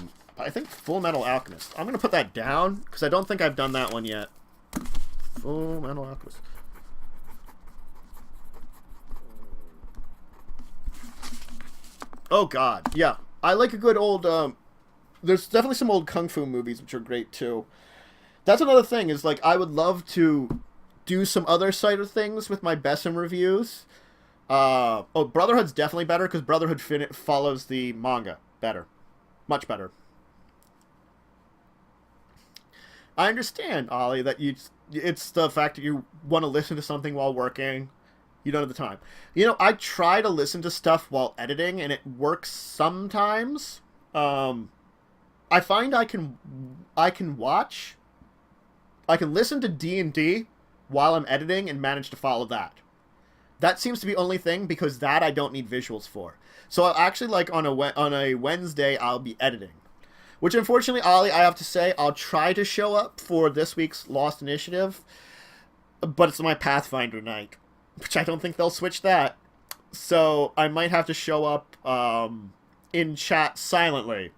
think Full Metal Alchemist. I'm going to put that down, because I don't think I've done that one yet. Full Metal Alchemist. Oh, God. Yeah. I like a good old... there's definitely some old Kung Fu movies, which are great, too. That's another thing, is, like, I would love to do some other side of things with my Besom reviews. Brotherhood's definitely better, because Brotherhood follows the manga better. Much better. I understand, Ollie, that it's the fact that you want to listen to something while working. You don't have the time. You know, I try to listen to stuff while editing, and it works sometimes. I find I can listen to D&D while I'm editing and manage to follow that. That seems to be the only thing, because that I don't need visuals for. So I'll actually, like, on a Wednesday, I'll be editing. Which, unfortunately, Ollie, I have to say, I'll try to show up for this week's Lost Initiative, but it's my Pathfinder night, which I don't think they'll switch that. So I might have to show up in chat silently.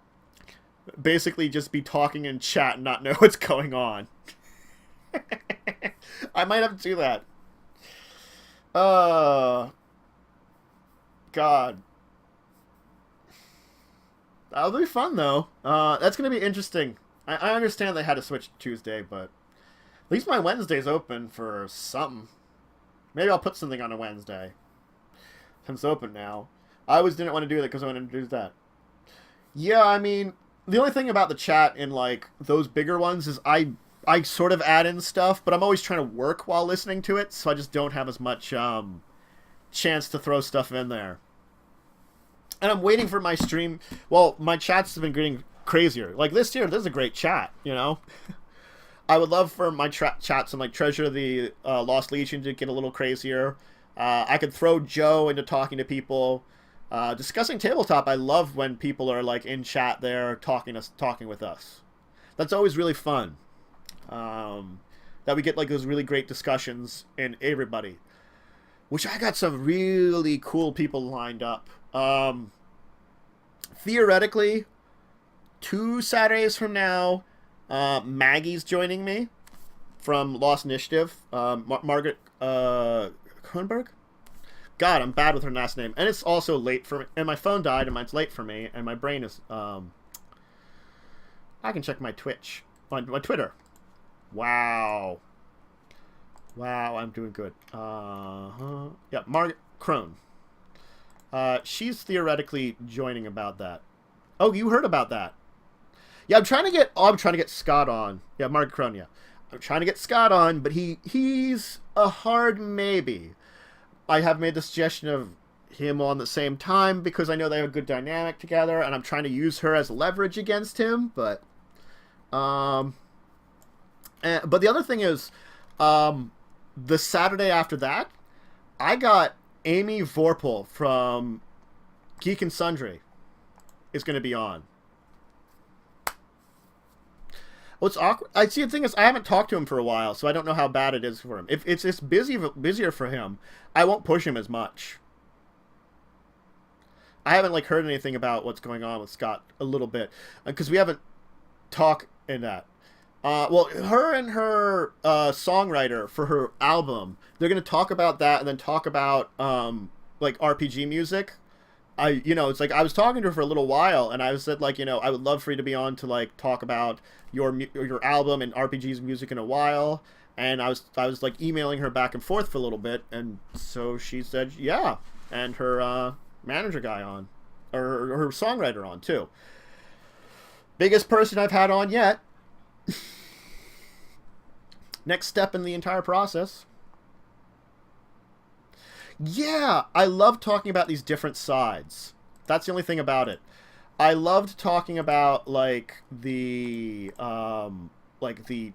Basically just be talking in chat and not know what's going on. I might have to do that. God. That'll be fun, though. That's going to be interesting. I understand they had to switch to Tuesday, but at least my Wednesday's open for something. Maybe I'll put something on a Wednesday. Since it's open now. I always didn't want to do that because I wanted to do that. Yeah, I mean, the only thing about the chat in, like, those bigger ones is I sort of add in stuff, but I'm always trying to work while listening to it, so I just don't have as much chance to throw stuff in there. And I'm waiting for my stream. Well, my chats have been getting crazier. Like this year, this is a great chat, you know? I would love for my chats and like Treasure of the Lost Legion to get a little crazier. I could throw Joe into talking to people. Discussing tabletop, I love when people are like in chat there talking with us. That's always really fun. That we get like those really great discussions in everybody. Which I got some really cool people lined up. Theoretically, 2 Saturdays from now, Maggie's joining me from Lost Initiative. Margaret Kronberg? God, I'm bad with her last name. And it's also late for me. And my phone died, and it's late for me. And my brain is... I can check my Twitch. My Twitter. Wow. Wow, I'm doing good. Yeah, Margaret Crone. She's theoretically joining about that. Oh, you heard about that. Yeah, I'm trying to get Scott on. Yeah, Margaret Crone, yeah. I'm trying to get Scott on, but he's a hard maybe. I have made the suggestion of him on the same time because I know they have a good dynamic together, and I'm trying to use her as leverage against him, but the other thing is, the Saturday after that, I got Amy Vorpal from Geek and Sundry is going to be on. What's awkward? I see. The thing is, I haven't talked to him for a while, so I don't know how bad it is for him. If it's busier for him, I won't push him as much. I haven't like heard anything about what's going on with Scott a little bit because we haven't talked in that. Well, her and her songwriter for her album, they're gonna talk about that and then talk about like RPG music. It's like I was talking to her for a little while, and I said like, I would love for you to be on to like talk about your album and RPGs music in a while. And I was like emailing her back and forth for a little bit, and so she said yeah, and her manager guy on, or her songwriter on too. Biggest person I've had on yet. Next step in the entire process. Yeah, I love talking about these different sides. That's the only thing about it. I loved talking about like the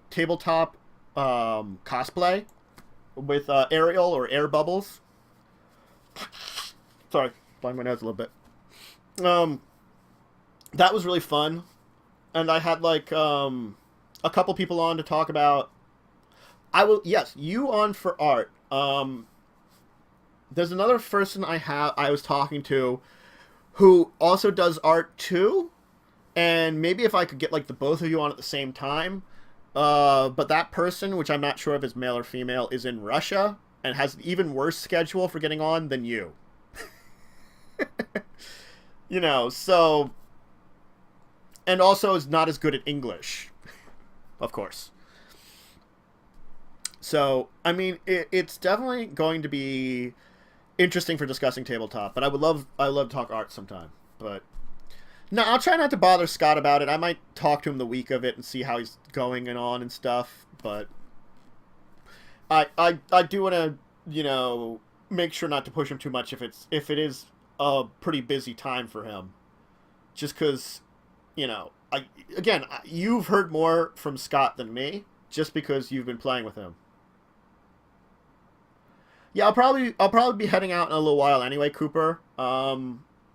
tabletop cosplay with Ariel or Air Bubbles. Sorry, blowing my nose a little bit. That was really fun, and I had like a couple people on to talk about. You on for art. There's another person I was talking to who also does art too, and maybe if I could get like the both of you on at the same time. But that person, which I'm not sure if it's male or female, is in Russia and has an even worse schedule for getting on than you. So, and also is not as good at English, of course. So, I mean, it's definitely going to be interesting for discussing tabletop, but I love to talk art sometime. But no, I'll try not to bother Scott about it. I might talk to him the week of it and see how he's going and on and stuff. But I do want to make sure not to push him too much if it is a pretty busy time for him. Just because you've heard more from Scott than me, just because you've been playing with him. Yeah, I'll probably be heading out in a little while anyway, Cooper.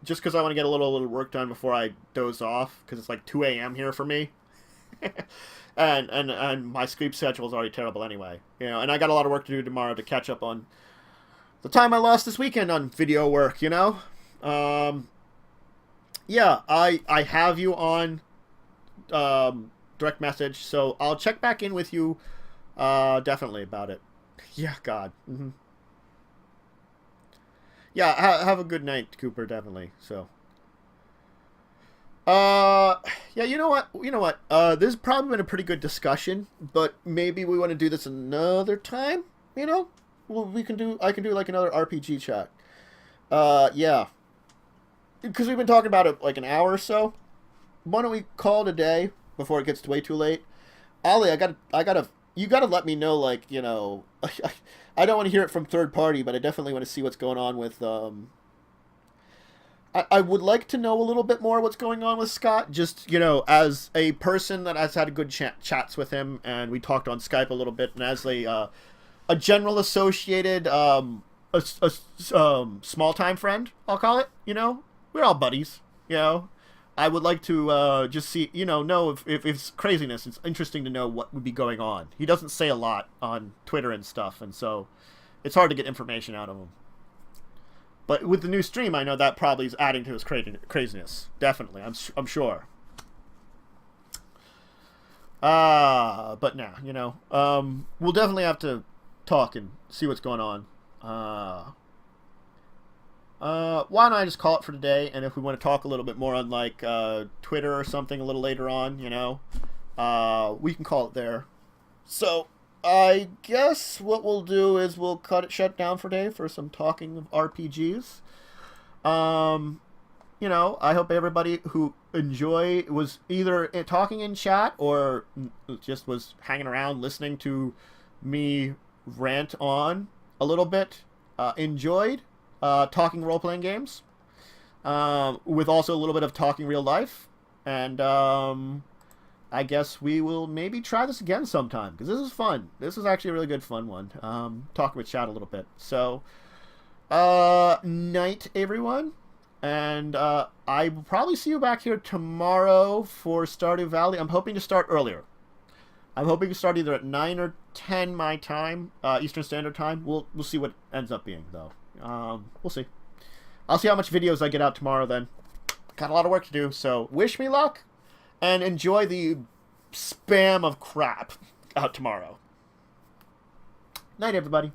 Just because I want to get a little work done before I doze off, because it's like 2 a.m. here for me, and my sleep schedule is already terrible anyway. And I got a lot of work to do tomorrow to catch up on the time I lost this weekend on video work. Yeah, I have you on direct message, so I'll check back in with you definitely about it. Yeah, God. Mm-hmm. Yeah, have a good night, Cooper, definitely. So, yeah, you know what? This has probably been a pretty good discussion, but maybe we want to do this another time, Well, I can do like another RPG chat. Yeah. Because we've been talking about it like an hour or so. Why don't we call it a day before it gets way too late? Ollie, you gotta let me know, like, I don't want to hear it from third party, but I definitely want to see what's going on with I would like to know a little bit more what's going on with Scott. Just, as a person that has had good chats with him, and we talked on Skype a little bit, and as a general associated, small time friend, I'll call it. We're all buddies. I would like to just see, know if it's craziness. It's interesting to know what would be going on. He doesn't say a lot on Twitter and stuff, and so it's hard to get information out of him. But with the new stream, I know that probably is adding to his craziness. Definitely, I'm sure. But now, we'll definitely have to talk and see what's going on. Why don't I just call it for today? And if we want to talk a little bit more on like Twitter or something a little later on, we can call it there. So I guess what we'll do is we'll cut it shut down for today for some talking of RPGs. I hope everybody who was either talking in chat or just was hanging around listening to me rant on a little bit enjoyed talking role-playing games with also a little bit of talking real life. And I guess we will maybe try this again sometime, because this is fun. This is actually a really good fun one. Talking with chat a little bit. So, night, everyone. And I will probably see you back here tomorrow for Stardew Valley. I'm hoping to start earlier. I'm hoping to start either at 9 or 10 my time, Eastern Standard Time. We'll see what ends up being, though. We'll see. I'll see how much videos I get out tomorrow then. Got a lot of work to do, so wish me luck. And enjoy the spam of crap out tomorrow. Night, everybody.